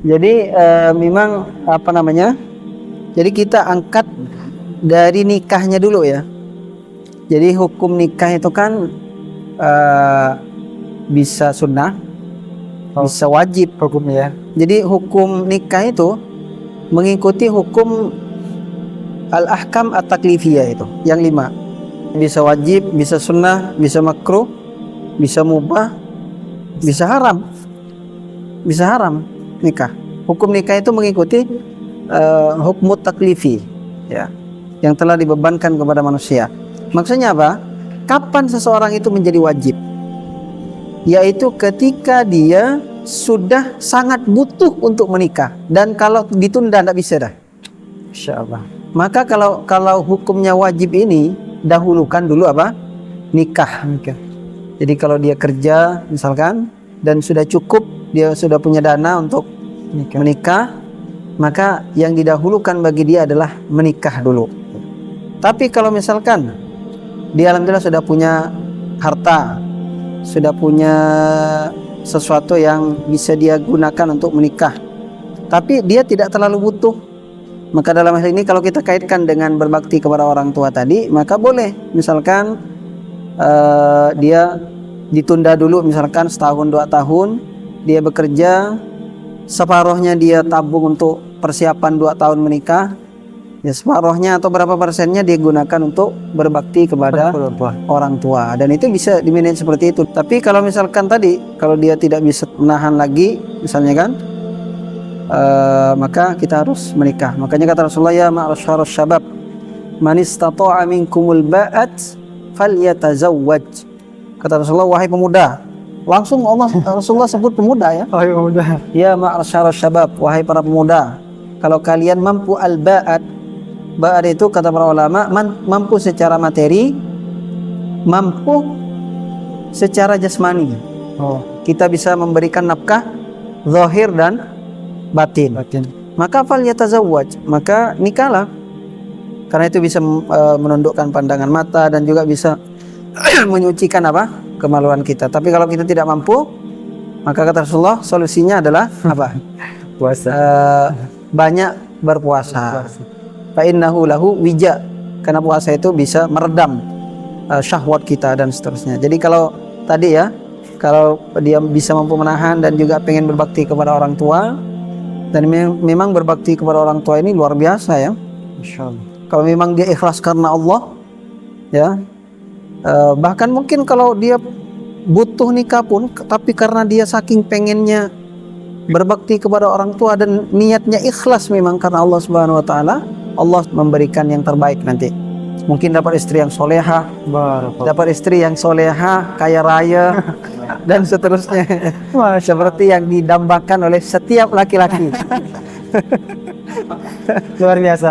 Jadi memang apa namanya? Jadi kita angkat dari nikahnya dulu ya. Jadi hukum nikah itu kan bisa sunnah, bisa wajib hukumnya. Jadi hukum nikah itu mengikuti hukum al-ahkam at-taklifiyah itu, yang 5. Bisa wajib, bisa sunnah, bisa makruh, bisa mubah, bisa haram. Bisa haram nikah. Hukum nikah itu mengikuti hukum taklifi ya, yang telah dibebankan kepada manusia. Maksudnya apa? Kapan seseorang itu menjadi wajib? Yaitu ketika dia sudah sangat butuh untuk menikah, dan kalau ditunda tidak bisa dah. Insyaallah. Maka kalau hukumnya wajib ini, dahulukan dulu apa? Nikah. Jadi kalau dia kerja misalkan dan sudah cukup, dia sudah punya dana untuk menikah, maka yang didahulukan bagi dia adalah menikah dulu. Tapi kalau misalkan dia alhamdulillah sudah punya harta, sudah punya sesuatu yang bisa dia gunakan untuk menikah, tapi dia tidak terlalu butuh, maka dalam hal ini kalau kita kaitkan dengan berbakti kepada orang tua tadi, maka boleh misalkan dia ditunda dulu, misalkan setahun 2 tahun dia bekerja, separuhnya dia tabung untuk persiapan 2 tahun menikah, ya separuhnya atau berapa persennya dia gunakan untuk berbakti kepada orang tua, dan itu bisa dimanage seperti itu. Tapi kalau misalkan tadi, kalau dia tidak bisa menahan lagi misalnya kan, maka kita harus menikah. Makanya kata Rasulullah, ya ma'asyarus syabab, man istata'a minkumul ba'at falyatazawwaj. Kata Rasulullah, wahai pemuda. Langsung Rasulullah sebut pemuda ya. Wahai pemuda. Ya ma'asyarus syabab, wahai para pemuda, kalau kalian mampu al-ba'at. Ba'at itu kata para ulama, mampu secara materi, mampu secara jasmani. Kita bisa memberikan nafkah zahir dan batin. Maka fal yatazawwaj, maka nikahlah. Karena itu bisa menundukkan pandangan mata dan juga bisa menyucikan apa? Kemaluan kita. Tapi kalau kita tidak mampu, maka kata Rasulullah, solusinya adalah apa? Puasa. Banyak berpuasa. Fa innahu lahu wija. Karena puasa itu bisa meredam syahwat kita dan seterusnya. Jadi kalau tadi ya, kalau dia bisa mampu menahan dan juga pengen berbakti kepada orang tua, dan memang berbakti kepada orang tua ini luar biasa ya. Insyaallah. Kalau memang dia ikhlas karena Allah, ya, bahkan mungkin kalau dia butuh nikah pun, tapi karena dia saking pengennya berbakti kepada orang tua dan niatnya ikhlas memang karena Allah Subhanahu Wa Taala, Allah memberikan yang terbaik nanti. Mungkin dapat istri yang soleha, dapat istri yang soleha, kaya raya, dan seterusnya. Seperti yang didambakan oleh setiap laki-laki. Luar biasa.